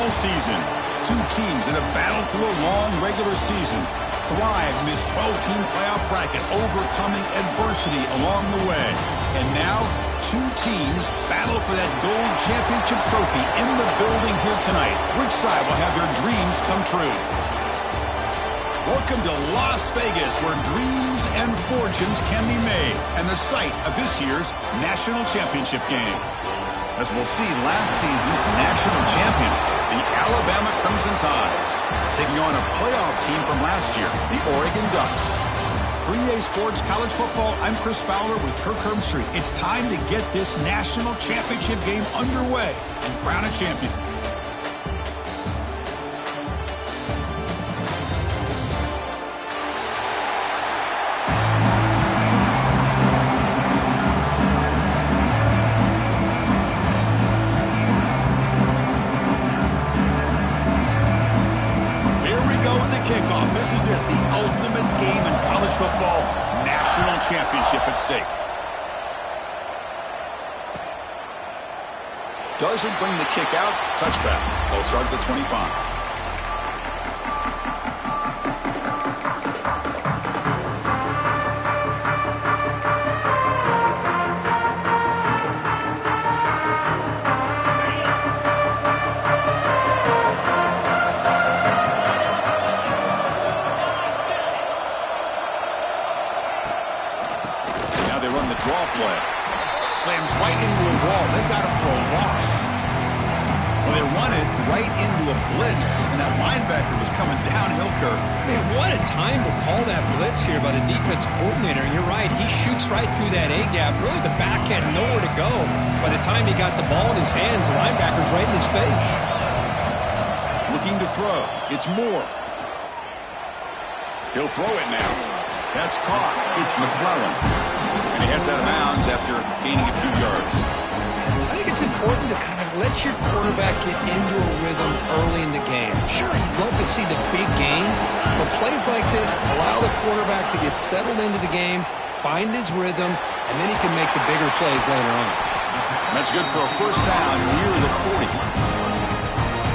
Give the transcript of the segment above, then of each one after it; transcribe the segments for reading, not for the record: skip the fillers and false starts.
national season. Two teams that have battled through a long regular season, thrived in this 12-team playoff bracket, overcoming adversity along the way. And now, two teams battle for that gold championship trophy in the building here tonight. Which side will have their dreams come true? Welcome to Las Vegas, where dreams and fortunes can be made, and the site of this year's national championship game. As we'll see, last season's national champions, the Alabama Crimson Tide, taking on a playoff team from last year, the Oregon Ducks. For EA Sports College Football, I'm Chris Fowler with Kirk Herbstreit. It's time to get this national championship game underway and crown a champion. Kickoff. This is it, the ultimate game in college football, national championship at stake. Doesn't bring the kick out, touchback. They'll start at the 25. Slams right into a wall. They got him for a loss. Well, they run it right into a blitz, and that linebacker was coming downhill, Kirk. Man, what a time to call that blitz here by the defensive coordinator. And you're right, he shoots right through that A-gap. Really, the back had nowhere to go. By the time he got the ball in his hands, the linebacker's right in his face. Looking to throw. It's Moore. He'll throw it now. That's caught. It's McClellan. And he heads out of bounds after gaining a few yards. I think it's important to kind of let your quarterback get into a rhythm early in the game. Sure, you'd love to see the big gains, but plays like this allow the quarterback to get settled into the game, find his rhythm, and then he can make the bigger plays later on. That's good for a first down near the 40.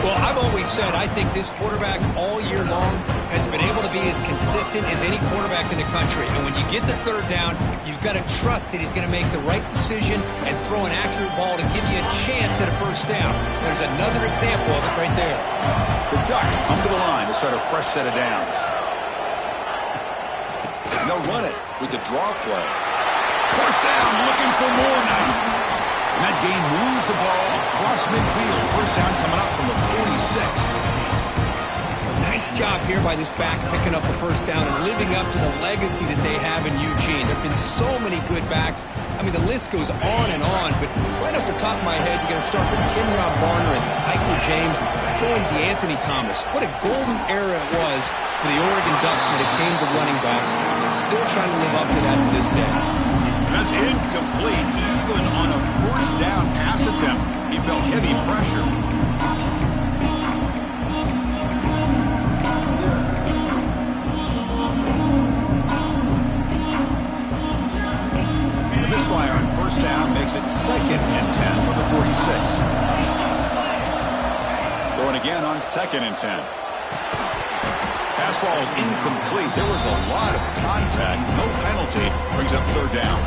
Well, I've always said I think this quarterback all year long has been able to be as consistent as any quarterback in the country. And when you get the third down, you've got to trust that he's going to make the right decision and throw an accurate ball to give you a chance at a first down. There's another example of it right there. The Ducks come to the line to start a fresh set of downs. And they'll run it with the draw play. First down, looking for more now. And that game moves the ball across midfield. First down coming up from the 46. Nice job here by this back picking up a first down and living up to the legacy that they have in Eugene. There have been so many good backs. I mean, the list goes on and on, but right off the top of my head, you got to start with Kenrod Barner and Michael James, throwing DeAnthony Thomas. What a golden era it was for the Oregon Ducks when it came to running backs. They're still trying to live up to that to this day. That's incomplete. Even on a first down pass attempt, he felt heavy pressure. The misfire on first down makes it 2nd and 10 from the 46. Throwing again on 2nd and 10. Pass ball is incomplete. There was a lot of contact. No penalty. Brings up third down.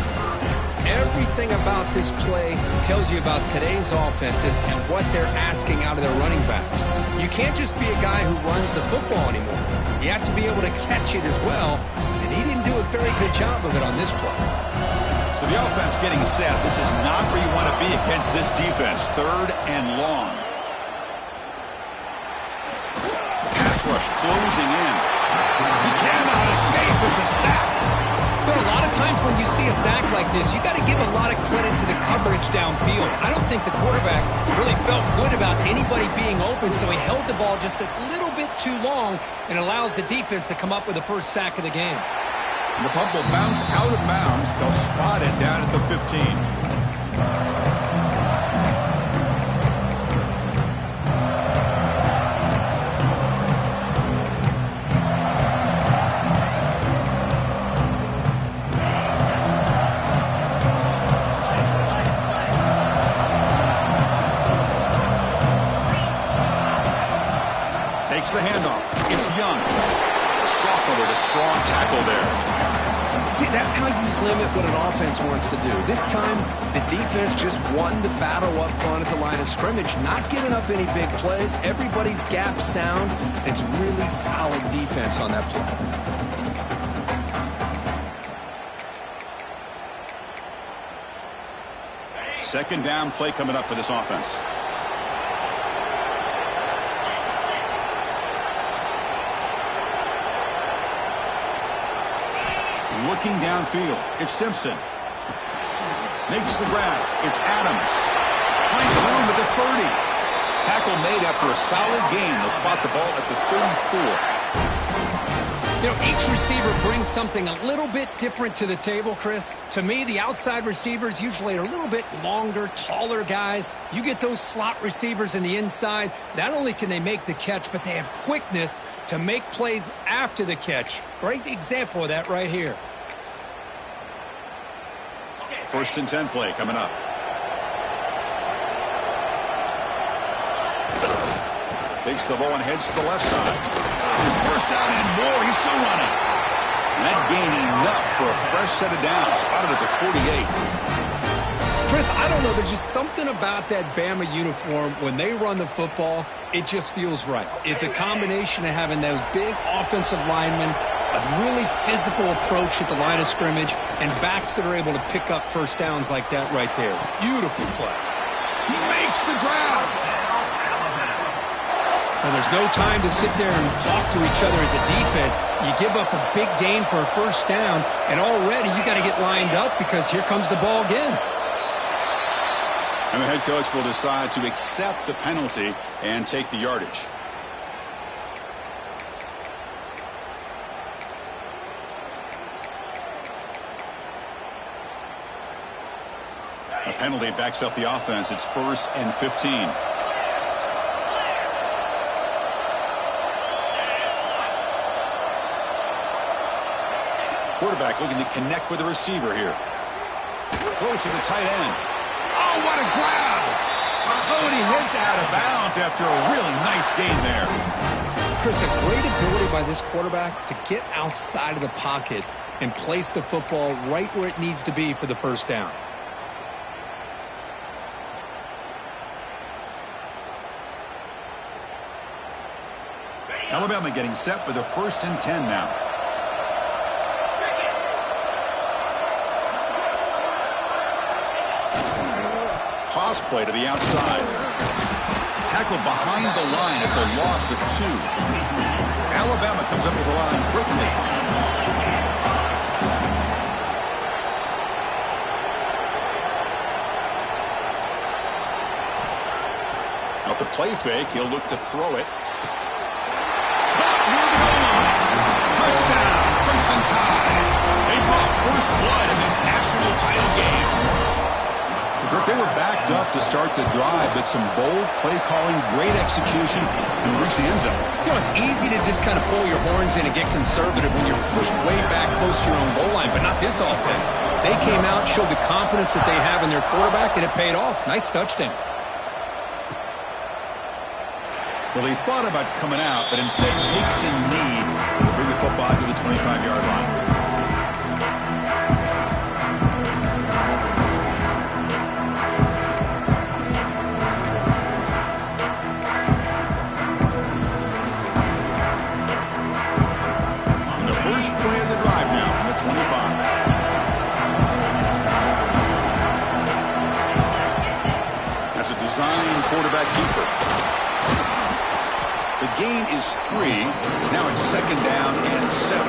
Everything about this play tells you about today's offenses and what they're asking out of their running backs. You can't just be a guy who runs the football anymore. You have to be able to catch it as well, and he didn't do a very good job of it on this play. So the offense getting set. This is not where you want to be against this defense. 3rd and long. Pass rush closing in. He cannot escape. It's a sack. But a lot of times when you see a sack like this, you got to give a lot of credit to the coverage downfield. I don't think the quarterback really felt good about anybody being open, so he held the ball just a little bit too long and allows the defense to come up with the first sack of the game. And the punt will bounce out of bounds. They'll spot it down at the 15. Takes the handoff. It's Young. Sophomore with a strong tackle there. See, that's how you limit what an offense wants to do. This time, the defense just won the battle up front at the line of scrimmage, not giving up any big plays. Everybody's gap sound. It's really solid defense on that play. Second down play coming up for this offense. Looking downfield, it's Simpson. Makes the grab, it's Adams. Finds room at the 30. Tackle made after a solid gain. They'll spot the ball at the 34. You know, each receiver brings something a little bit different to the table, Chris. To me, the outside receivers usually are a little bit longer, taller guys. You get those slot receivers in the inside, not only can they make the catch, but they have quickness to make plays after the catch. Great example of that right here. First and 10 play coming up. Takes the ball and heads to the left side. First down and more. He's still running. And that gain enough for a fresh set of downs. Spotted at the 48. Chris, I don't know. There's just something about that Bama uniform. When they run the football, it just feels right. It's a combination of having those big offensive linemen, a really physical approach at the line of scrimmage, and backs that are able to pick up first downs like that right there. Beautiful play. He makes the grab. And there's no time to sit there and talk to each other as a defense. You give up a big gain for a first down, and already you got to get lined up because here comes the ball again. And the head coach will decide to accept the penalty and take the yardage. A penalty backs up the offense. It's 1st and 15. Quarterback looking to connect with the receiver here. Close to the tight end. Oh, what a grab! Oh, and he hits out of bounds after a really nice gain there. Chris, a great ability by this quarterback to get outside of the pocket and place the football right where it needs to be for the first down. Alabama getting set for the 1st and 10 now. Toss play to the outside. Tackle behind the line. It's a loss of 2. Alabama comes up with the line quickly. Off the play fake, he'll look to throw it. Touchdown, Crimson Tide. They draw first blood in this national title game. They were backed up to start the drive, but some bold play calling, great execution, and reach the end zone. You know, it's easy to just kind of pull your horns in and get conservative when you're pushed way back close to your own goal line, but not this offense. They came out, showed the confidence that they have in their quarterback, and it paid off. Nice touchdown. Well, he thought about coming out, but instead takes a knee to bring the football to the 25-yard line. First play of the drive now from the 25. That's a design quarterback keeper. The gain is 3. Now it's 2nd down and 7.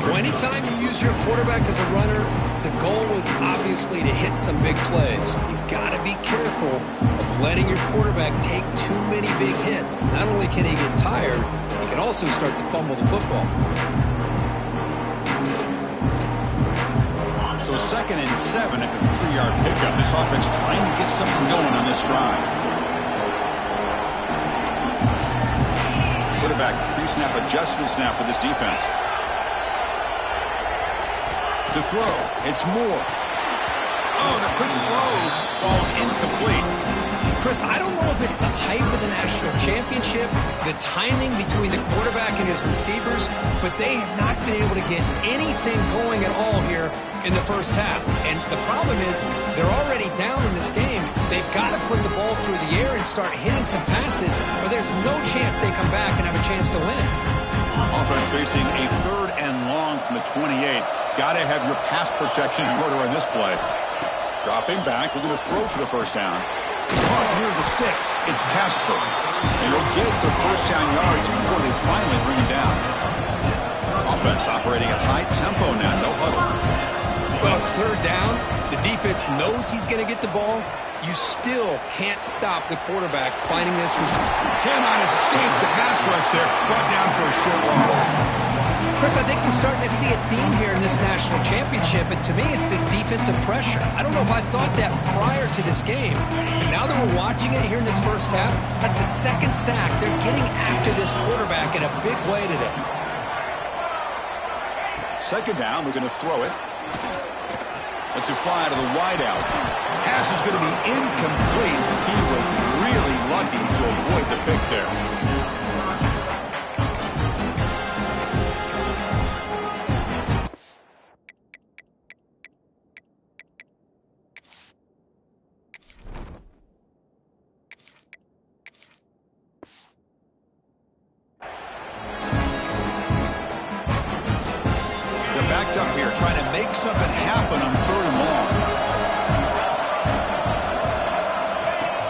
Well, anytime you use your quarterback as a runner, the goal is obviously to hit some big plays. You've got to be careful of letting your quarterback take too many big hits. Not only can he get tired, he can also start to fumble the football. So 2nd and 7 at the 3-yard pickup. This offense trying to get something going on this drive. Quarterback pre-snap adjustments now for this defense. To throw, it's Moore. Oh, the quick throw falls incomplete. Chris, I don't know if it's the hype of the national championship, the timing between the quarterback and his receivers, but they have not been able to get anything going at all here in the first half. And the problem is they're already down in this game. They've got to put the ball through the air and start hitting some passes, or there's no chance they come back and have a chance to win. Offense facing a 3rd and long from the 28. Got to have your pass protection in order on this play. Dropping back, we're going to throw for the first down. Caught near the sticks. It's Casper. And he'll get the first down yards before they finally bring him down. Offense operating at high tempo now. No huddle. Well, it's 3rd down. The defense knows he's going to get the ball. You still can't stop the quarterback finding this. Cannot escape the pass rush there. Brought down for a short loss. Chris, I think we're starting to see a theme here in this national championship, and to me, it's this defensive pressure. I don't know if I thought that prior to this game, but now that we're watching it here in this first half, that's the 2nd sack. They're getting after this quarterback in a big way today. 2nd down, we're going to throw it. Let's it fly to the wideout. Pass is going to be incomplete. He was really lucky to avoid the pick there. Backed up here, trying to make something happen on 3rd and long.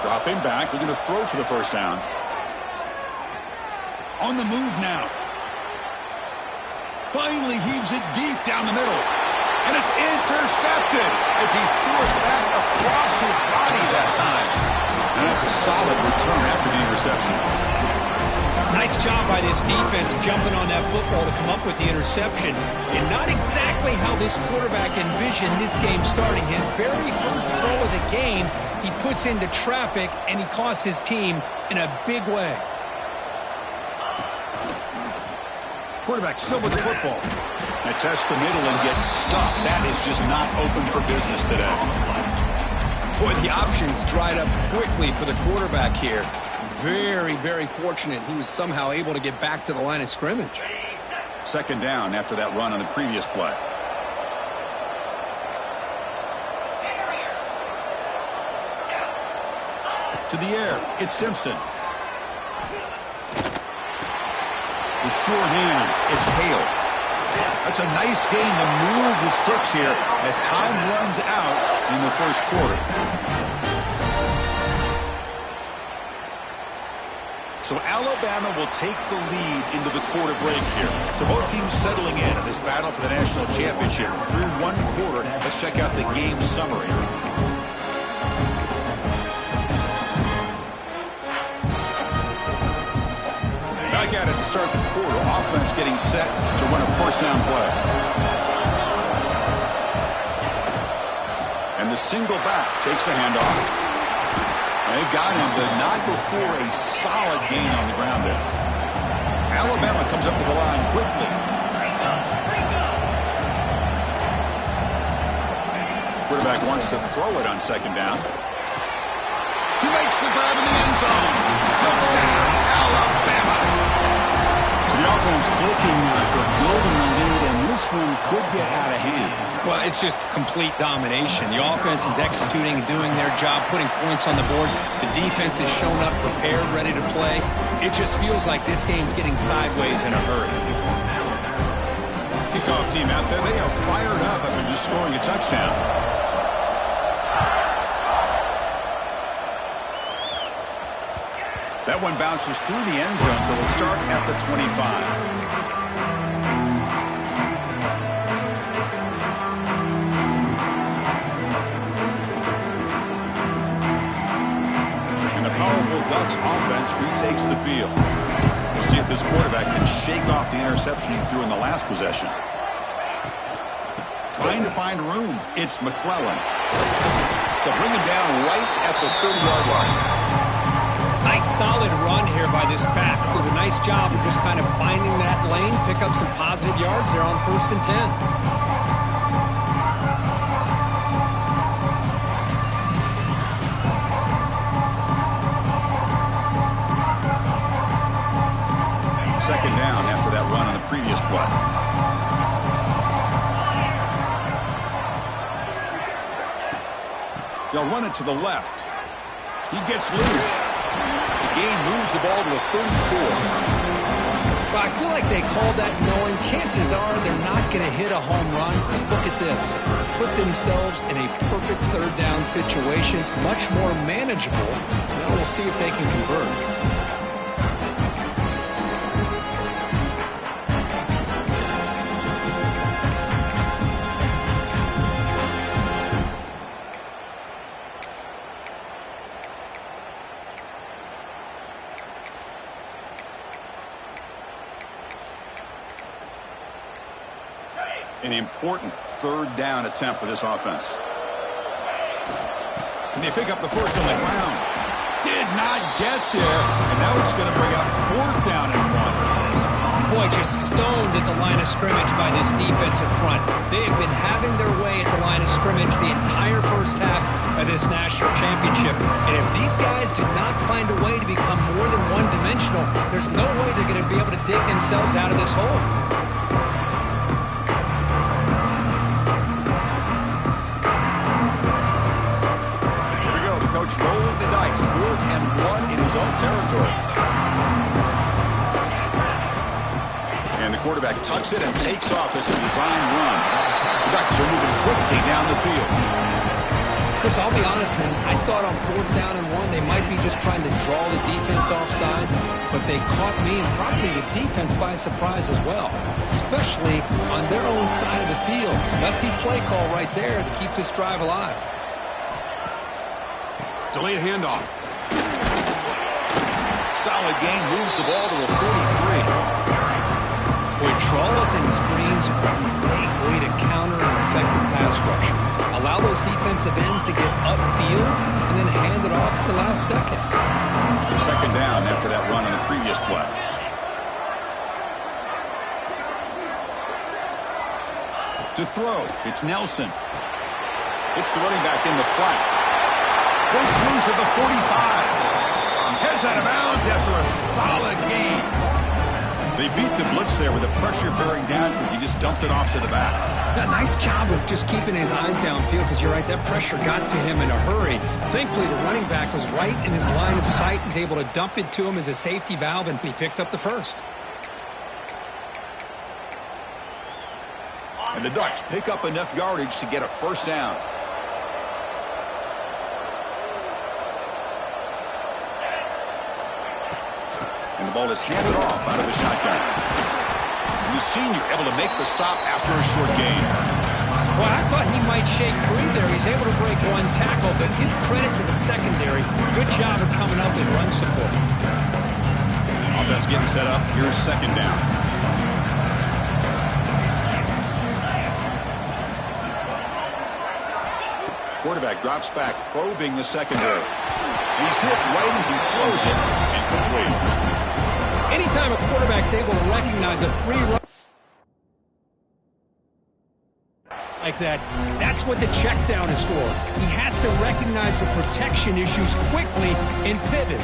Dropping back, we're going to throw for the first down. On the move now. Finally heaves it deep down the middle. And it's intercepted as he threw it back across his body that time. And that's a solid return after the interception. Nice job by this defense jumping on that football to come up with the interception. And not exactly how this quarterback envisioned this game starting. His very first throw of the game, he puts into traffic, and he costs his team in a big way. Quarterback still with the football. They test the middle and gets stuck. That is just not open for business today. Boy, the options dried up quickly for the quarterback here. Very, very fortunate he was somehow able to get back to the line of scrimmage. 2nd down after that run on the previous play. To the air, it's Simpson. The sure hands, it's Hale. That's a nice game to move the sticks here as time runs out in the first quarter. So Alabama will take the lead into the quarter break here. So both teams settling in this battle for the national championship through 1 quarter. Let's check out the game summary. Back at it to start the quarter. Offense getting set to run a first down play. And the single back takes the handoff. They've got him, but not before a solid gain on the ground there. Alabama comes up to the line quickly. Quarterback wants to throw it on 2nd down. He makes the grab in the end zone. Touchdown, Alabama. So the offense clicking after building the lead, and this one could get out of hand. Well, it's just complete domination. The offense is executing and doing their job, putting points on the board. The defense has shown up, prepared, ready to play. It just feels like this game's getting sideways in a hurry. Kickoff team out there, they are fired up after just scoring a touchdown. That one bounces through the end zone, so they'll start at the 25. Ducks offense retakes the field. We'll see if this quarterback can shake off the interception he threw in the last possession. Trying to find room. It's McClellan. They'll bring him down right at the 30-yard line. Nice solid run here by this back. Did a nice job of just kind of finding that lane, pick up some positive yards there on 1st and 10. Second down after that run on the previous play. They'll run it to the left. He gets loose. The gain moves the ball to the 34. Well, I feel like they called that knowing chances are they're not going to hit a home run. Look at this. Put themselves in a perfect third down situation. It's much more manageable. Now we'll see if they can convert. An important third down attempt for this offense. Can they pick up the first on the ground? Did not get there. And now it's going to bring up fourth down and 1. Boy, just stoned at the line of scrimmage by this defensive front. They have been having their way at the line of scrimmage the entire first half of this national championship. And if these guys do not find a way to become more than one-dimensional, there's no way they're going to be able to dig themselves out of this hole. Rolling the dice, 4th and 1 in his own territory. And the quarterback tucks it and takes off as a design run. The Ducks are moving quickly down the field. Chris, I'll be honest, man. I thought on 4th down and 1 they might be just trying to draw the defense off sides, but they caught me and probably the defense by surprise as well, especially on their own side of the field. Gutsy play call right there to keep this drive alive. Delayed handoff. Solid gain moves the ball to the 43. Boy, draws and screens are a great way to counter an effective pass rush. Allow those defensive ends to get upfield and then hand it off at the last second. Second down after that run on the previous play. To throw, it's Nelson. It's the running back in the flat. Breaks loose at the 45. Heads out of bounds after a solid gain. They beat the blitz there with the pressure bearing down. He just dumped it off to the back. Yeah, nice job of just keeping his eyes downfield because you're right, that pressure got to him in a hurry. Thankfully, the running back was right in his line of sight. He's able to dump it to him as a safety valve, and he picked up the first. And the Ducks pick up enough yardage to get a first down. And the ball is handed off out of the shotgun. The senior able to make the stop after a short gain. Well, I thought he might shake free there. He's able to break one tackle, but give credit to the secondary. Good job of coming up in run support. Offense getting set up. Here's second down. Quarterback drops back, probing the secondary. He's hit right as he throws it, and complete. Anytime a quarterback's able to recognize a free run like that, that's what the check down is for. He has to recognize the protection issues quickly and pivot.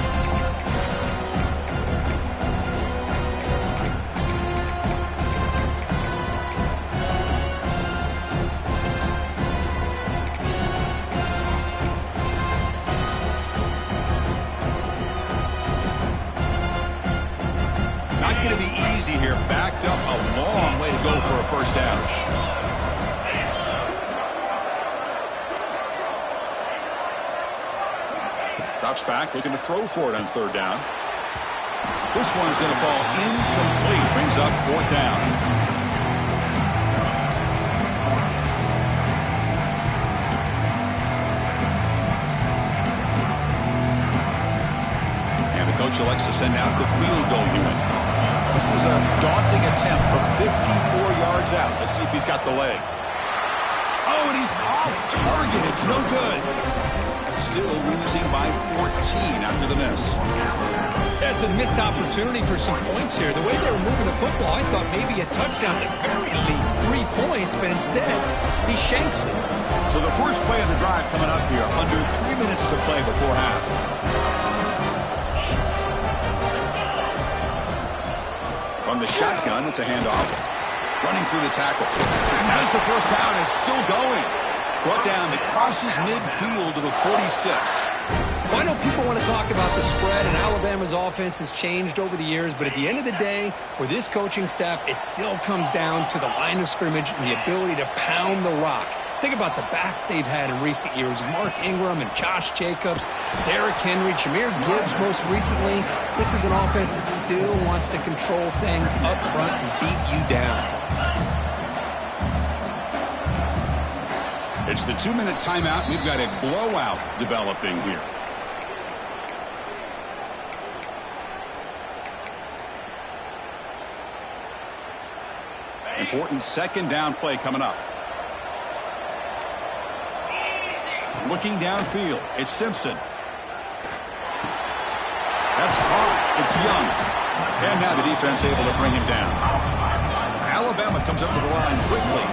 Going to be easy here. Backed up a long way to go for a first down. Drops back, looking to throw for it on third down. This one's going to fall incomplete. Brings up fourth down. And the coach elects to send out the field goal unit. This is a daunting attempt from 54 yards out. Let's see if he's got the leg. Oh, and he's off target. It's no good. Still losing by 14 after the miss. That's a missed opportunity for some points here. The way they were moving the football, I thought maybe a touchdown at the very least, 3 points, but instead he shanks it. So the first play of the drive coming up here, under 3 minutes to play before half. From the shotgun, it's a handoff. Running through the tackle. As the first down is still going. Brought down, it crosses midfield to the 46. Well, I know people want to talk about the spread, and Alabama's offense has changed over the years, but at the end of the day, with this coaching staff, it still comes down to the line of scrimmage and the ability to pound the rock. Think about the backs they've had in recent years. Mark Ingram and Josh Jacobs, Derrick Henry, Jahmyr Gibbs most recently. This is an offense that still wants to control things up front and beat you down. It's the 2-minute timeout. We've got a blowout developing here. Important second down play coming up. Looking downfield, it's Simpson. That's caught. It's Young. And now the defense able to bring him down. Alabama comes up to the line quickly.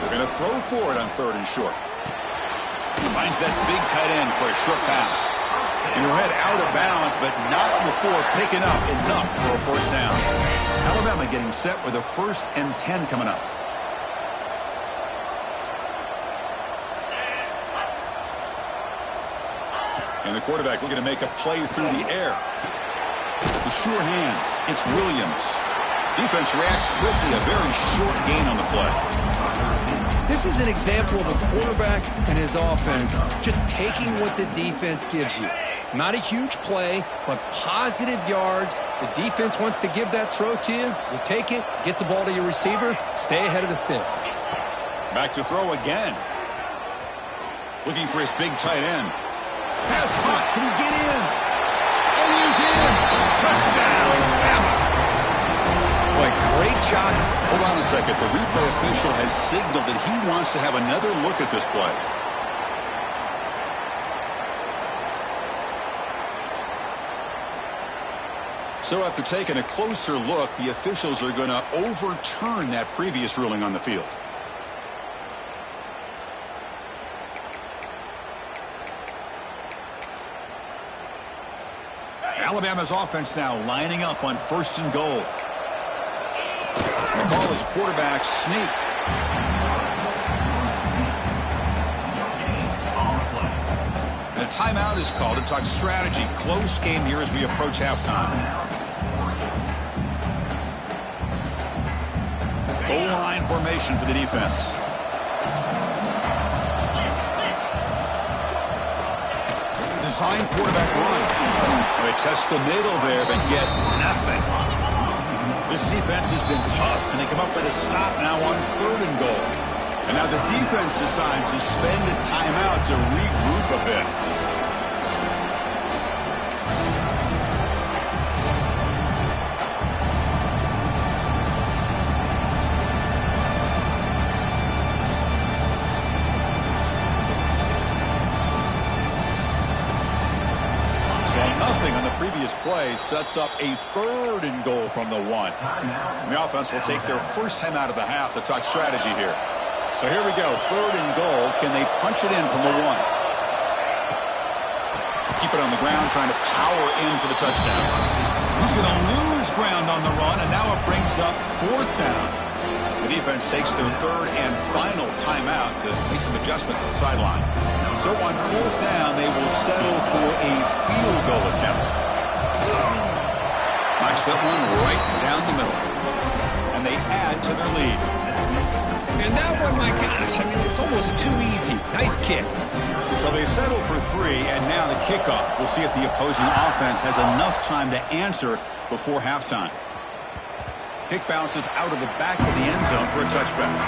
They're going to throw for it on 3rd and short. Finds that big tight end for a short pass. And he'll head out of bounds, but not before picking up enough for a first down. Alabama getting set with a 1st and 10 coming up. And the quarterback looking to make a play through the air. The sure hands. It's Williams. Defense reacts quickly. A very short gain on the play. This is an example of a quarterback and his offense just taking what the defense gives you. Not a huge play, but positive yards. The defense wants to give that throw to you. You take it, get the ball to your receiver, stay ahead of the sticks. Back to throw again. Looking for his big tight end. Pass hot. Can he get in? And he's in. Touchdown, Bama. Boy, great job. Hold on a second. The replay official has signaled that he wants to have another look at this play. So after taking a closer look, the officials are going to overturn that previous ruling on the field. Alabama's offense now lining up on 1st and goal. The call is quarterback sneak. And a timeout is called to talk strategy. Close game here as we approach halftime. Goal line formation for the defense. Design quarterback run. They test the middle there, but get nothing. This defense has been tough, and they come up with a stop now on 3rd and goal. And now the defense decides to spend a timeout to regroup a bit. Play sets up a 3rd and goal from the 1. And the offense will take their first time out of the half to talk strategy here. So here we go, 3rd and goal. Can they punch it in from the 1? Keep it on the ground, trying to power in for the touchdown. He's going to lose ground on the run, and now it brings up 4th down. The defense takes their 3rd and final timeout to make some adjustments at the sideline. So on 4th down, they will settle for a field goal attempt. Knocks that one right down the middle. And they add to their lead. And that one, my gosh, I mean, it's almost too easy. Nice kick. So they settle for 3, and now the kickoff. We'll see if the opposing offense has enough time to answer before halftime. Kick bounces out of the back of the end zone for a touchback.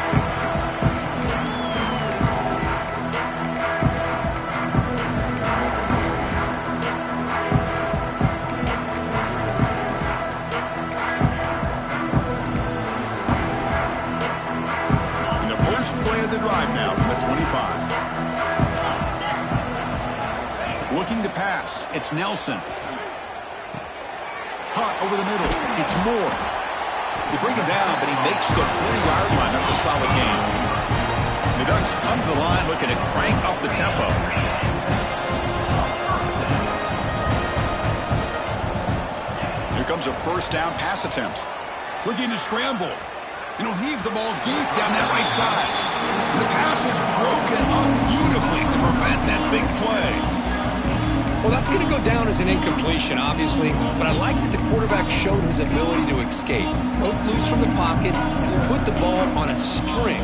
Play of the drive now from the 25. Looking to pass. It's Nelson. Caught over the middle. It's Moore. They bring him down, but he makes the 40-yard line. That's a solid gain. The Ducks come to the line looking to crank up the tempo. a first down pass attempt. Looking to scramble. And he'll heave the ball deep down that right side. And the pass is broken up beautifully to prevent that big play. Well, that's going to go down as an incompletion, obviously, but I like that the quarterback showed his ability to escape. Broke loose from the pocket and put the ball on a string.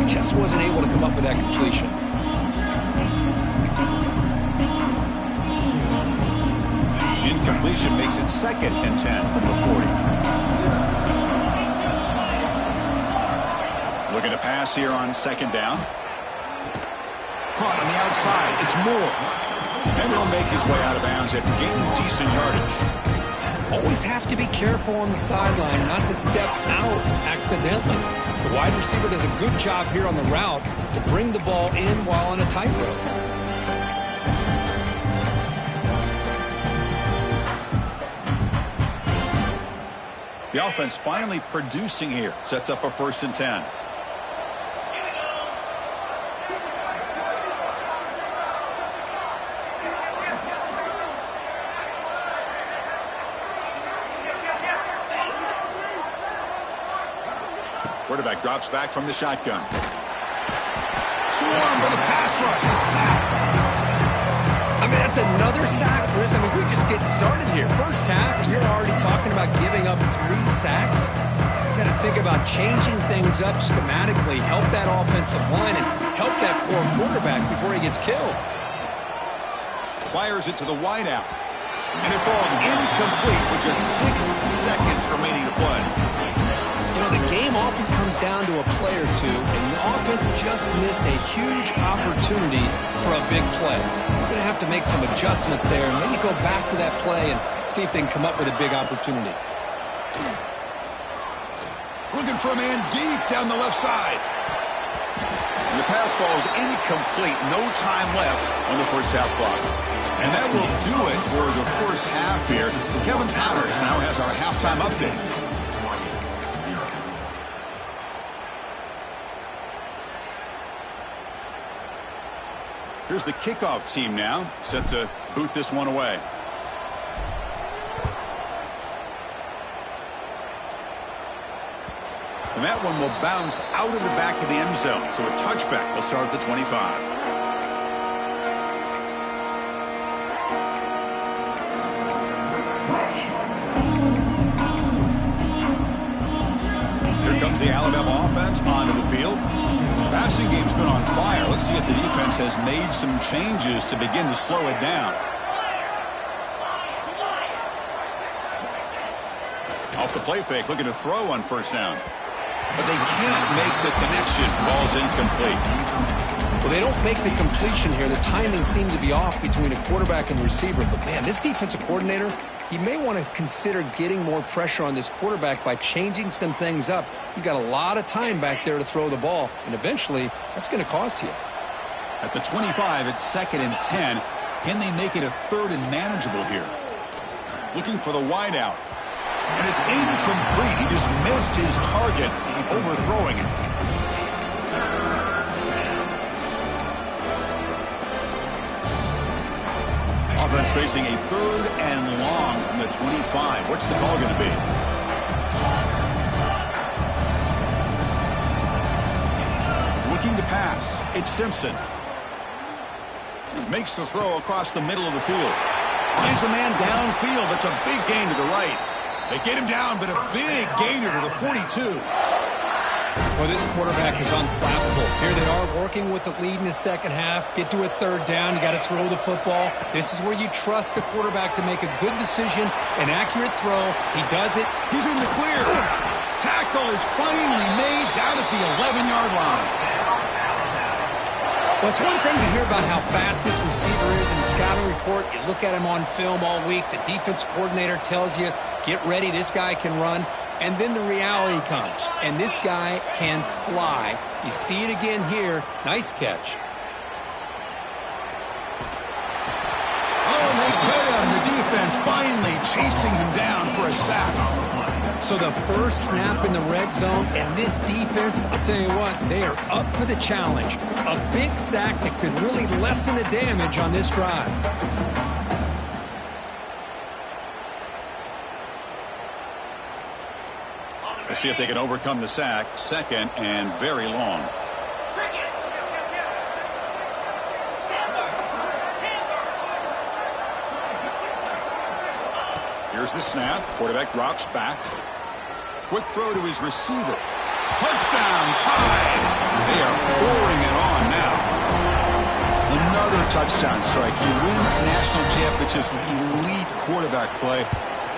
Just wasn't able to come up with that completion. Incompletion makes it 2nd and 10 from the 40. Looking to pass here on 2nd down. Caught on the outside. It's Moore. And he'll make his way out of bounds after gaining decent yardage. Always have to be careful on the sideline not to step out accidentally. The wide receiver does a good job here on the route to bring the ball in while on a tightrope. The offense finally producing here. Sets up a 1st and 10. Quarterback drops back from the shotgun. Swarmed by the pass rush. He's sacked. I mean, that's another sack, Chris. I mean, we're just getting started here. First half, and you're already talking about giving up 3 sacks. You got to think about changing things up schematically, help that offensive line, and help that poor quarterback before he gets killed. Fires it to the wideout. And it falls incomplete with just 6 seconds remaining to play. The game often comes down to a play or two, and the offense just missed a huge opportunity for a big play. They're going to have to make some adjustments there and maybe go back to that play and see if they can come up with a big opportunity. Looking for a man deep down the left side. And the pass falls incomplete. No time left on the first half clock. And that will do it for the first half here. Kevin Powers now has our halftime update. Here's the kickoff team now, set to boot this one away. And that one will bounce out of the back of the end zone, so a touchback will start at the 25. Here comes the Alabama offense onto the field. Passing game's been on fire. Let's see if the defense has made some changes to begin to slow it down. Off the play fake, looking to throw on 1st down. But they can't make the connection. Ball's incomplete. Well, they don't make the completion here. The timing seemed to be off between a quarterback and receiver. But, man, this defensive coordinator, he may want to consider getting more pressure on this quarterback by changing some things up. He's got a lot of time back there to throw the ball, and eventually that's going to cost you. At the 25, it's 2nd and 10. Can they make it a 3rd and manageable here? Looking for the wideout. And it's incomplete. He just missed his target, overthrowing it. Offense facing a 3rd and long from the 25. What's the call going to be? Looking to pass. It's Simpson. Makes the throw across the middle of the field. Finds a man downfield. That's a big gain to the right. They get him down, but a big gainer to the 42. Well, this quarterback is unflappable. Here they are working with the lead in the second half. Get to a 3rd down. You got to throw the football. This is where you trust the quarterback to make a good decision, an accurate throw. He does it. He's in the clear. Tackle is finally made down at the 11-yard line. Well, it's one thing to hear about how fast this receiver is in the scouting report. You look at him on film all week. The defense coordinator tells you, get ready, this guy can run. And then the reality comes, and this guy can fly. You see it again here. Nice catch. Oh, they get him. The defense finally chasing him down for a sack. So the first snap in the red zone, and this defense, I'll tell you what, they are up for the challenge. A big sack that could really lessen the damage on this drive. We'll see if they can overcome the sack. Second and very long. Here's the snap. Quarterback drops back. Quick throw to his receiver. Touchdown, tied. They are pouring it on now. Another touchdown strike. You win national championships with elite quarterback play.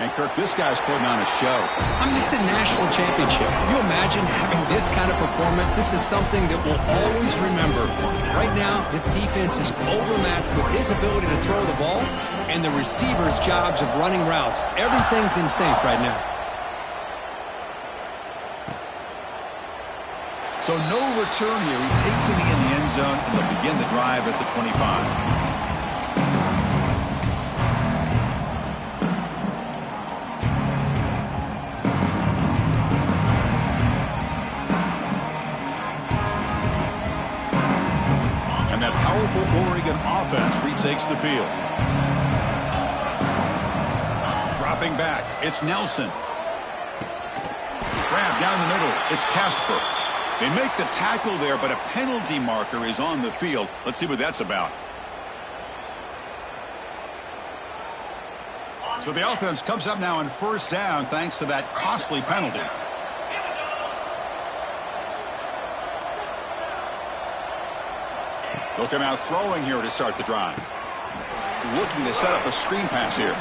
And, Kirk, this guy's putting on a show. I mean, this is a national championship. Can you imagine having this kind of performance? This is something that we'll always remember. Right now, this defense is overmatched with his ability to throw the ball and the receiver's jobs of running routes. Everything's in sync right now. So no return here. He takes it in the end zone, and they'll begin the drive at the 25. Oregon offense retakes the field. Dropping back, it's Nelson. Grab down the middle, it's Casper. They make the tackle there, but a penalty marker is on the field. Let's see what that's about. So the offense comes up now on first down thanks to that costly penalty. They'll come out throwing here to start the drive. Looking to set up a screen pass here.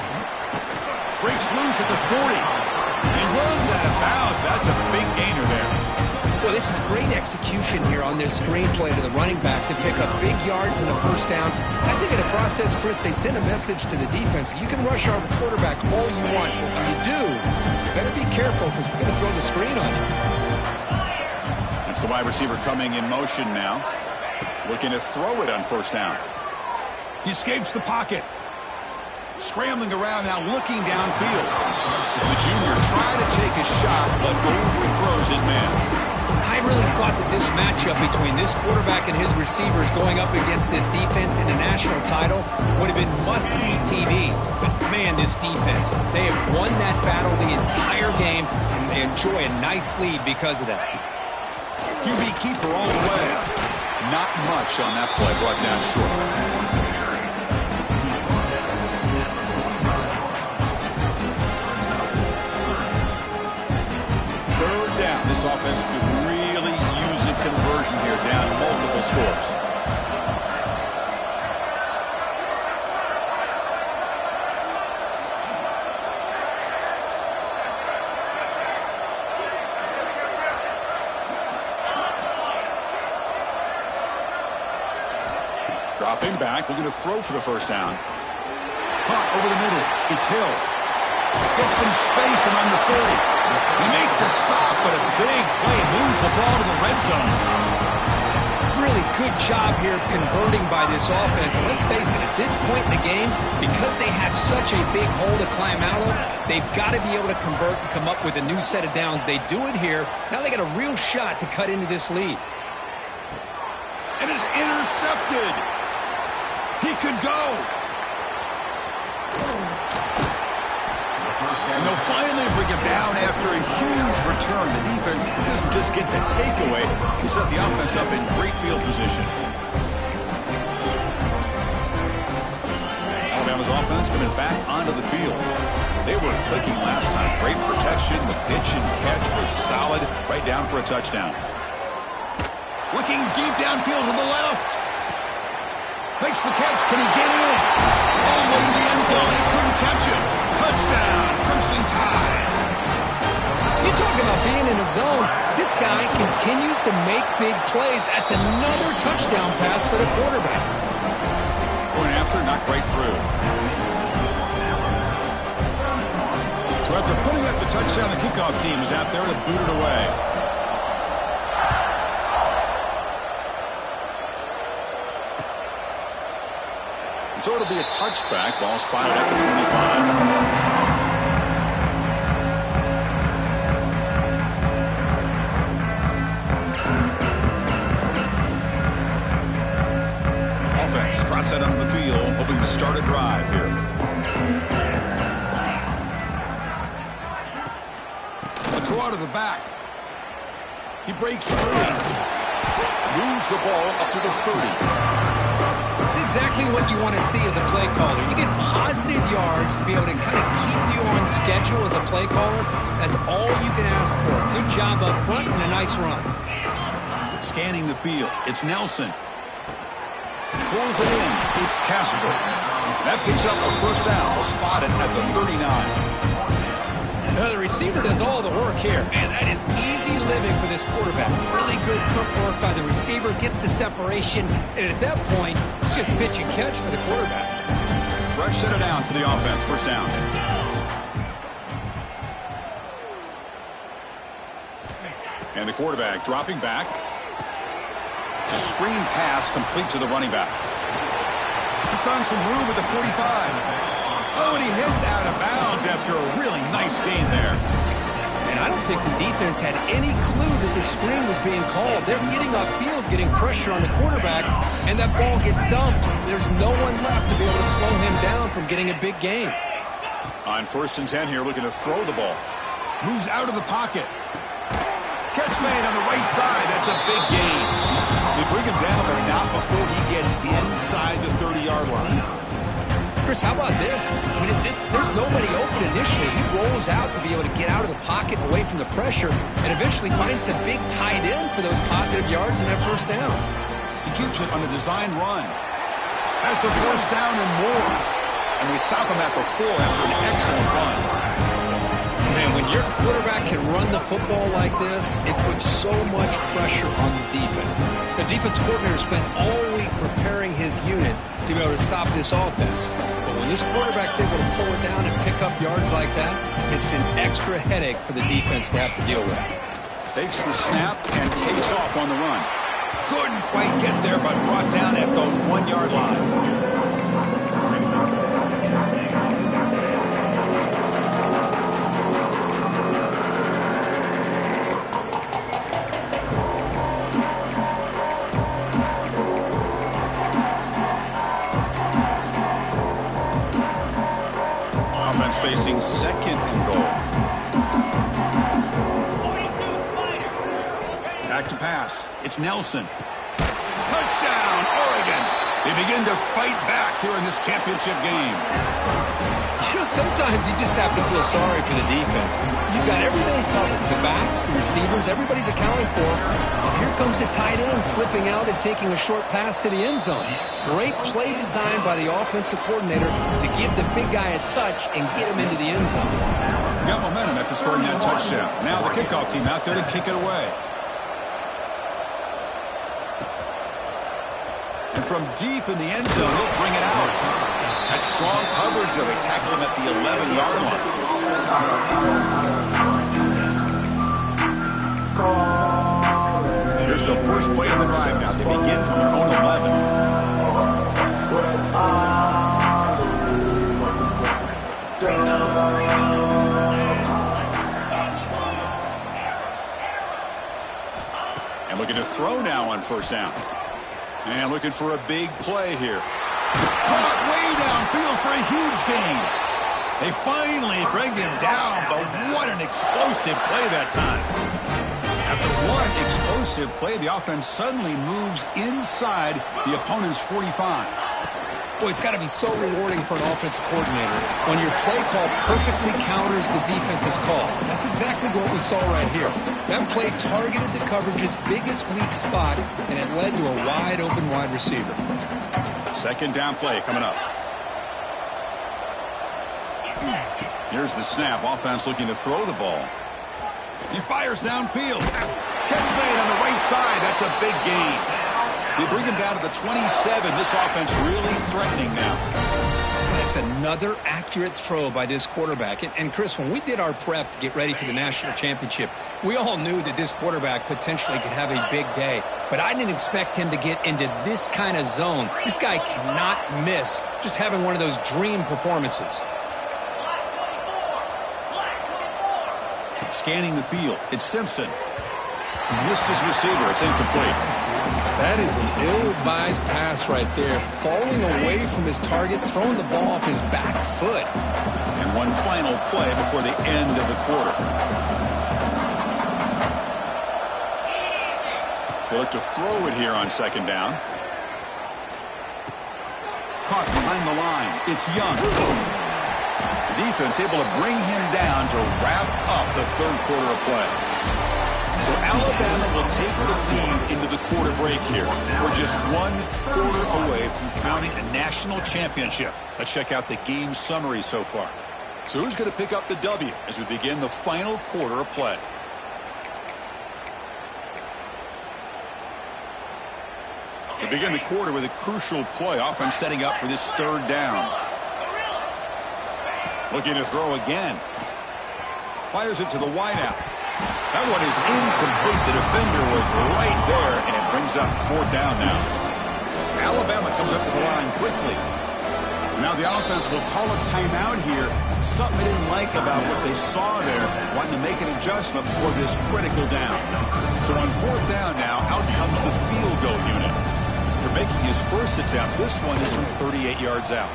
Breaks loose at the 40. He runs out of bounds. That's a big gainer there. Well, this is great execution here on this screenplay to the running back to pick up big yards in the first down. I think in the process, Chris, they send a message to the defense. You can rush our quarterback all you want, but when you do, you better be careful because we're going to throw the screen on you. That's the wide receiver coming in motion now. Looking to throw it on first down. He escapes the pocket. Scrambling around now, looking downfield. The junior trying to take a shot, but overthrows his man. I really thought that this matchup between this quarterback and his receivers going up against this defense in a national title would have been must-see TV. But, man, this defense, they have won that battle the entire game, and they enjoy a nice lead because of that. QB keeper all the way. Not much on that play, brought down short. Third down. This offense could really use a conversion here, down multiple scores. Dropping back, looking to throw for the first down. Caught over the middle. It's Hill. Gets some space around the 30. He makes the stop, but a big play moves the ball to the red zone. Really good job here of converting by this offense. And let's face it, at this point in the game, because they have such a big hole to climb out of, they've got to be able to convert and come up with a new set of downs. They do it here. Now they got a real shot to cut into this lead. And it's intercepted. He could go. And they'll finally bring him down after a huge return. The defense doesn't just get the takeaway. He set the offense up in great field position. Alabama's offense coming back onto the field. They were clicking last time. Great protection. The pitch and catch was solid. Right down for a touchdown. Looking deep downfield to the left. Makes the catch. Can he get in? All the way to the end zone. He couldn't catch him. Touchdown. Crimson Tide. You talk about being in a zone. This guy continues to make big plays. That's another touchdown pass for the quarterback. Going after, knocked right through. So after putting up the touchdown, the kickoff team is out there to boot it away. So it'll be a touchback. Ball spotted at the 25. Offense trots that onto the field, hoping to start a drive here. A A draw to the back. He breaks free. Moves the ball up to the 30. It's exactly what you want to see as a play caller. You get positive yards to be able to kind of keep you on schedule as a play caller. That's all you can ask for. Good job up front and a nice run. Scanning the field. It's Nelson. Pulls it in. It's Casper. That picks up a first down. We'll spot it at the 39. The receiver does all the work here. Man, that is easy living for this quarterback. Really good footwork by the receiver. Gets the separation. And at that point, it's just pitch and catch for the quarterback. Fresh set of downs for the offense. First down. And the quarterback dropping back. It's a screen pass complete to the running back. He's found some room at the 45. Oh, and he heads out of bounds after a really nice gain there. And I don't think the defense had any clue that the screen was being called. They're getting off field, getting pressure on the quarterback, and that ball gets dumped. There's no one left to be able to slow him down from getting a big gain. On 1st and 10 here, looking to throw the ball. Moves out of the pocket. Catch made on the right side. That's a big gain. They bring him down, but not before he gets inside the 30-yard line. Chris, how about this? I mean, there's nobody open initially. He rolls out to be able to get out of the pocket away from the pressure and eventually finds the big tight end for those positive yards and that first down. He keeps it on a design run. Has the first down and more. And they stop him at the 4 after an excellent run. Man, when your quarterback can run the football like this, it puts so much pressure on the defense. The defense coordinator spent all week preparing his unit to be able to stop this offense. But when this quarterback's able to pull it down and pick up yards like that, it's an extra headache for the defense to have to deal with. Takes the snap and takes off on the run. Couldn't quite get there, but brought down at the 1-yard line. Facing 2nd and goal. Back to pass. It's Nelson. Touchdown, Oregon. They begin to fight back here in this championship game. You know, sometimes you just have to feel sorry for the defense. You've got everything covered. The backs, the receivers, everybody's accounted for. And here comes the tight end slipping out and taking a short pass to the end zone. Great play design by the offensive coordinator to give the big guy a touch and get him into the end zone. Got momentum after scoring that touchdown. Now the kickoff team out there to kick it away. And from deep in the end zone, he'll bring it out. That's strong coverage, though. They tackle him at the 11-yard line. Here's the first play of the drive now. They begin from their own 11. And looking to throw now on first down. And looking for a big play here. Caught way downfield for a huge gain. They finally bring him down, but what an explosive play that time. After one explosive play, the offense suddenly moves inside the opponent's 45. Boy, it's got to be so rewarding for an offensive coordinator when your play call perfectly counters the defense's call. That's exactly what we saw right here. That play targeted the coverage's biggest weak spot, and it led to a wide-open wide receiver. Second down play coming up. Here's the snap. Offense looking to throw the ball. He fires downfield. Catch made on the right side. That's a big gain. They bring him down to the 27. This offense really threatening now. That's another accurate throw by this quarterback. And Chris, when we did our prep to get ready for the national championship, we all knew that this quarterback potentially could have a big day. But I didn't expect him to get into this kind of zone. This guy cannot miss just having one of those dream performances. Scanning the field. It's Simpson. Missed his receiver. It's incomplete. That is an ill-advised pass right there. Falling away from his target, throwing the ball off his back foot. And one final play before the end of the quarter. They look to throw it here on second down. Caught behind the line. It's Young. The defense able to bring him down to wrap up the third quarter of play. So Alabama will take the lead into the quarter break here. We're just 1 quarter away from crowning a national championship. Let's check out the game summary so far. So who's going to pick up the W as we begin the final quarter of play? We begin the quarter with a crucial play. Offense setting up for this third down. Looking to throw again. Fires it to the wideout. That one is incomplete. The defender was right there, and it brings up fourth down now. Alabama comes up to the line quickly. Now the offense will call a timeout here. Something they didn't like about what they saw there, wanting to make an adjustment for this critical down. So on fourth down now, out comes the field goal unit. For making his first attempt, this one is from 38 yards out.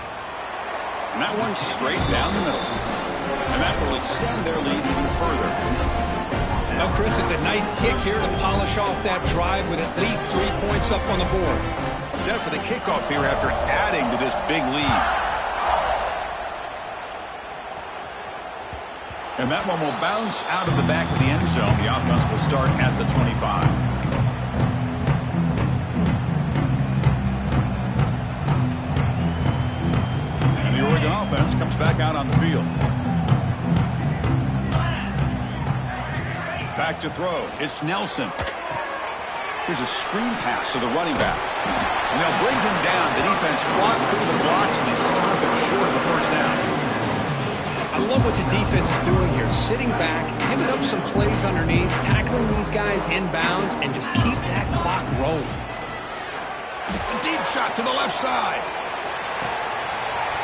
And that one's straight down the middle. And that will extend their lead even further. Well, Chris, it's a nice kick here to polish off that drive with at least 3 points up on the board. Set for the kickoff here after adding to this big lead. And that one will bounce out of the back of the end zone. The offense will start at the 25. And the Oregon offense comes back out on the field. Back to throw. It's Nelson. Here's a screen pass to the running back. And they'll bring him down. The defense fought through the blocks, and they stop him short of the first down. I love what the defense is doing here. Sitting back, giving up some plays underneath, tackling these guys inbounds, and just keep that clock rolling. A deep shot to the left side.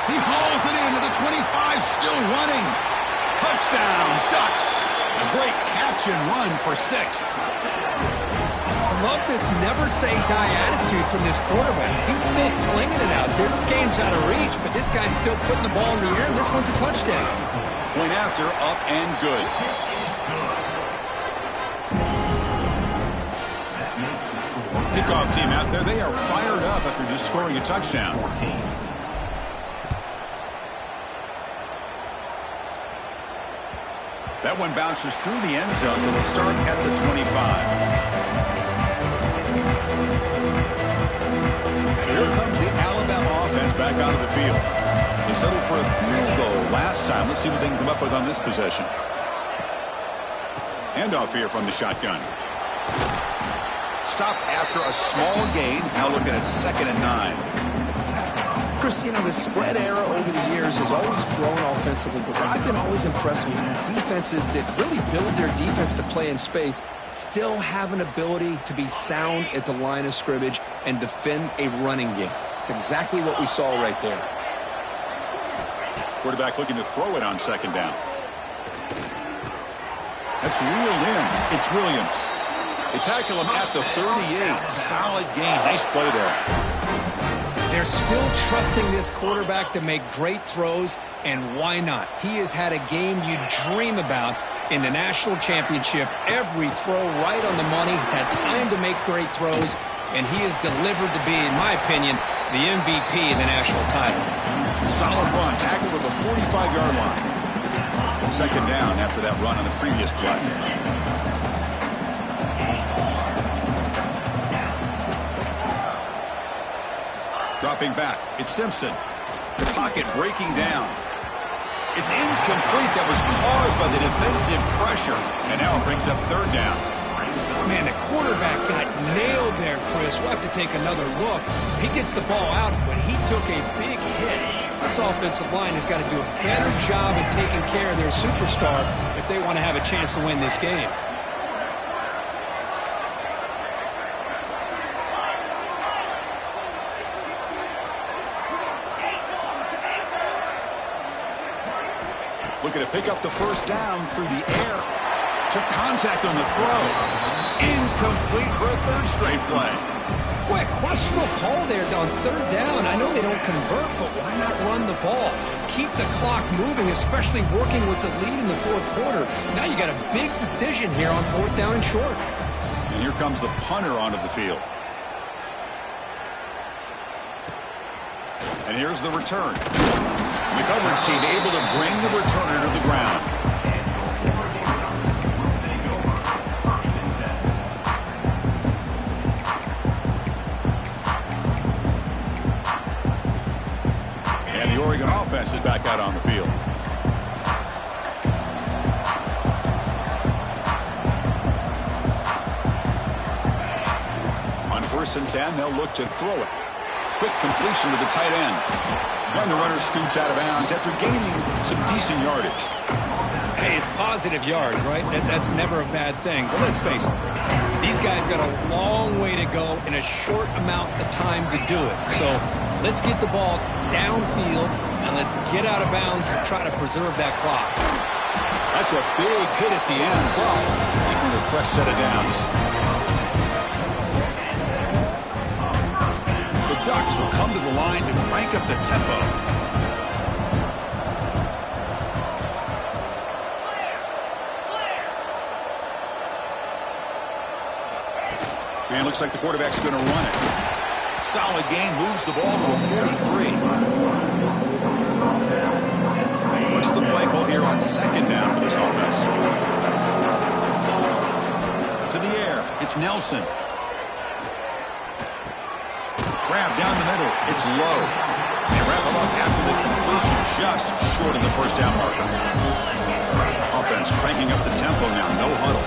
He hauls it into the 25, still running. Touchdown, Ducks. A great catch and run for 6. I love this never-say-die attitude from this quarterback. He's still slinging it out there. This game's out of reach, but this guy's still putting the ball in the air, and this one's a touchdown. Point after, up and good. Kickoff team out there. They are fired up after just scoring a touchdown. That one bounces through the end zone, so they'll start at the 25. And here comes the Alabama offense back onto the field. They settled for a field goal last time. Let's see what they can come up with on this possession. Handoff here from the shotgun. Stop after a small gain. Now looking at 2nd and 9. Chris, you know, the spread era over the years has always grown offensively, but what I've been always impressed with defenses that really build their defense to play in space still have an ability to be sound at the line of scrimmage and defend a running game. It's exactly what we saw right there. Quarterback looking to throw it on 2nd down. That's reeled in. It's Williams. They tackle him at the 38. Solid gain. Nice play there. They're still trusting this quarterback to make great throws, and why not? He has had a game you dream about in the national championship. Every throw right on the money. He's had time to make great throws, and he has delivered to be, in my opinion, the MVP of the national title. Solid run. Tackle to the 45-yard line. 2nd down after that run on the previous play. Dropping back, it's Simpson. The pocket breaking down. It's incomplete. That was caused by the defensive pressure. And now it brings up 3rd down. Man, the quarterback got nailed there, Chris. We'll have to take another look. He gets the ball out, but he took a big hit. This offensive line has got to do a better job of taking care of their superstar if they want to have a chance to win this game. Looking to pick up the first down through the air. Took contact on the throw. Incomplete for a 3rd straight play. Boy, a questionable call there on 3rd down. I know they don't convert, but why not run the ball? Keep the clock moving, especially working with the lead in the 4th quarter. Now you got a big decision here on 4th down and short. And here comes the punter onto the field. And here's the return. The coverage team able to bring the returner to the ground. And the Oregon offense is back out on the field. On 1st and 10, they'll look to throw it. Quick completion to the tight end. And the runner scoots out of bounds after gaining some decent yardage. Hey, it's positive yards, right? That's never a bad thing. But let's face it, these guys got a long way to go in a short amount of time to do it. So let's get the ball downfield, and let's get out of bounds to try to preserve that clock. That's a big hit at the end, but even with a fresh set of downs. The Ducks will come to the line to crank up the tempo. And looks like the quarterback's going to run it. Solid gain, moves the ball to a 43. What's the play call here on 2nd down for this offense? To the air, it's Nelson. Grab down the middle, it's low. They wrap him up after the completion, just short of the 1st down marker. Offense cranking up the tempo now, no huddle.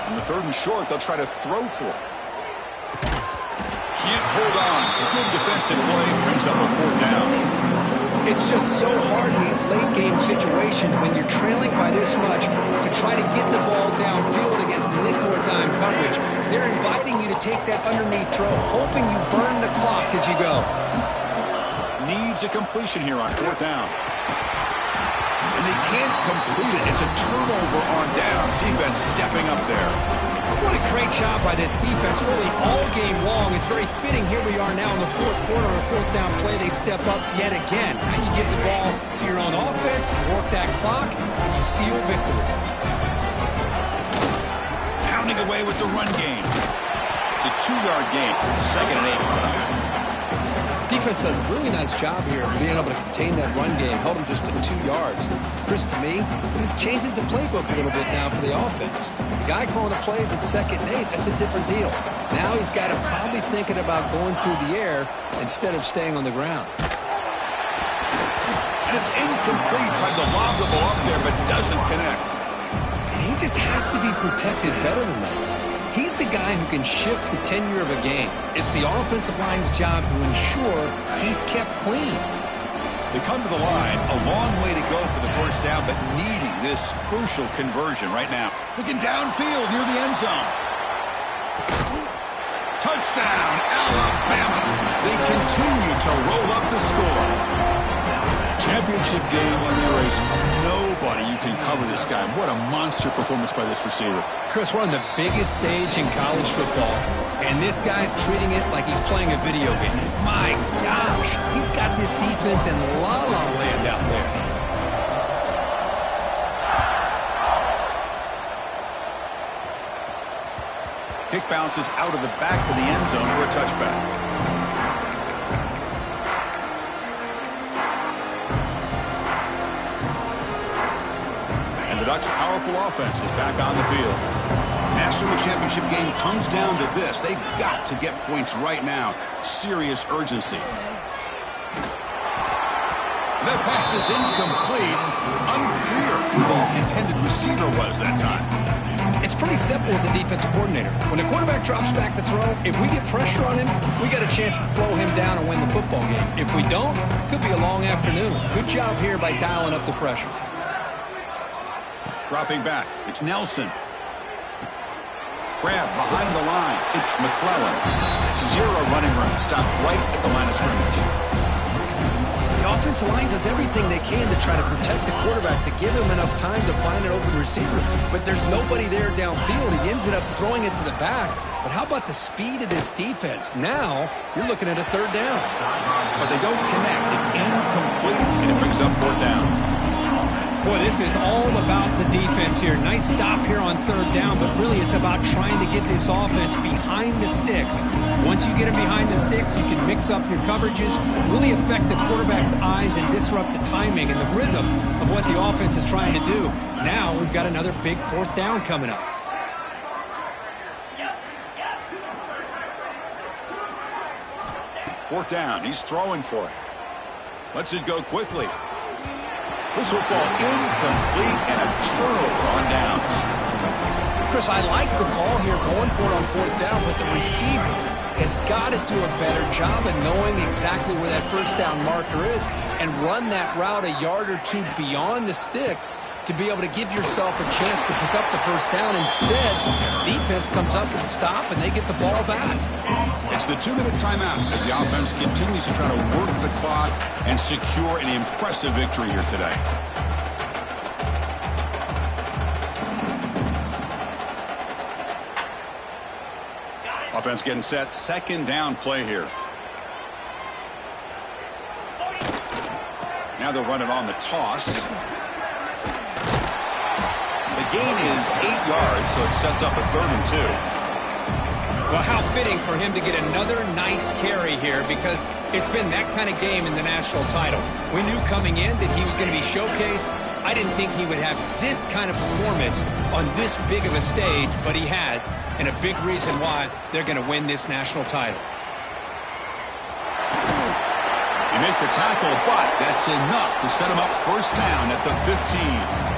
On the 3rd and short, they'll try to throw for it. Can't hold on. A good defensive play brings up a 4th down. It's just so hard in these late-game situations when you're trailing by this much to try to get the ball downfield against nickel or dime coverage. They're inviting you to take that underneath throw, hoping you burn the clock as you go. Needs a completion here on 4th down. And they can't complete it. It's a turnover on downs. Defense stepping up there. What a great job by this defense, really all game long. It's very fitting. Here we are now in the 4th quarter, a 4th down play. They step up yet again. Now you give the ball to your own offense, work that clock, and you seal victory. Pounding away with the run game. It's a 2-yard gain. 2nd and 8. Defense does a really nice job here of being able to contain that run game, held them just to 2 yards. Chris, to me, this changes the playbook a little bit now for the offense. The guy calling the plays at 2nd and 8, that's a different deal. Now he's got to probably thinking about going through the air instead of staying on the ground. And it's incomplete. Tried to lob the ball up there, but doesn't connect. He just has to be protected better than that. He's the guy who can shift the tenure of a game. It's the offensive line's job to ensure he's kept clean. They come to the line, a long way to go for the 1st down, but needing this crucial conversion right now. Looking downfield near the end zone. Touchdown, Alabama. They continue to roll up the score. Championship game when there is nobody you can cover this guy. What a monster performance by this receiver. Chris, we're on the biggest stage in college football, and this guy's treating it like he's playing a video game. My gosh, he's got this defense in la-la land out there. Kick bounces out of the back of the end zone for a touchback. The Ducks' powerful offense is back on the field. National championship game comes down to this. They've got to get points right now. Serious urgency. The pass is incomplete. Unclear who the intended receiver was that time. It's pretty simple as a defensive coordinator. When the quarterback drops back to throw, if we get pressure on him, we got a chance to slow him down and win the football game. If we don't, it could be a long afternoon. Good job here by dialing up the pressure. Dropping back, it's Nelson. Grab behind the line, it's McClellan. Zero running room, stopped right at the line of scrimmage. The offensive line does everything they can to try to protect the quarterback, to give him enough time to find an open receiver. But there's nobody there downfield. He ends up throwing it to the back. But how about the speed of this defense? Now, you're looking at a 3rd down. But they don't connect. It's incomplete, and it brings up 4th down. Boy, this is all about the defense here. Nice stop here on third down, but really it's about trying to get this offense behind the sticks. Once you get them behind the sticks, you can mix up your coverages, really affect the quarterback's eyes and disrupt the timing and the rhythm of what the offense is trying to do. Now we've got another big fourth down coming up. Fourth down, he's throwing for it. Lets it go quickly. This will fall incomplete and a turnover on downs. Chris, I like the call here going for it on fourth down, but the receiver has got to do a better job of knowing exactly where that first down marker is and run that route a yard or two beyond the sticks to be able to give yourself a chance to pick up the first down. Instead, defense comes up with a stop and they get the ball back. It's the 2-minute timeout as the offense continues to try to work the clock and secure an impressive victory here today. Offense getting set. Second down play here. Now they'll run it on the toss. The gain is 8 yards, so it sets up a 3rd and 2. Well, how fitting for him to get another nice carry here, because it's been that kind of game in the national title. We knew coming in that he was going to be showcased. I didn't think he would have this kind of performance on this big of a stage, but he has, and a big reason why they're going to win this national title. You make the tackle, but that's enough to set him up first down at the 15.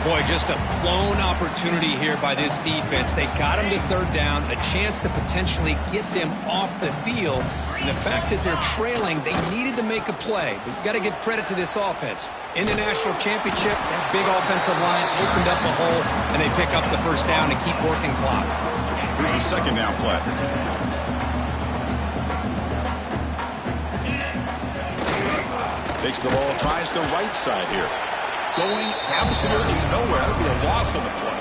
Boy, just a blown opportunity here by this defense. They got him to third down, a chance to potentially get them off the field. And the fact that they're trailing, they needed to make a play. But you got to give credit to this offense. In the national championship, that big offensive line opened up a hole, and they pick up the first down and keep working clock. Here's the second down play. Takes the ball, tries the right side here. Going absolutely nowhere. That'll be a loss on the play.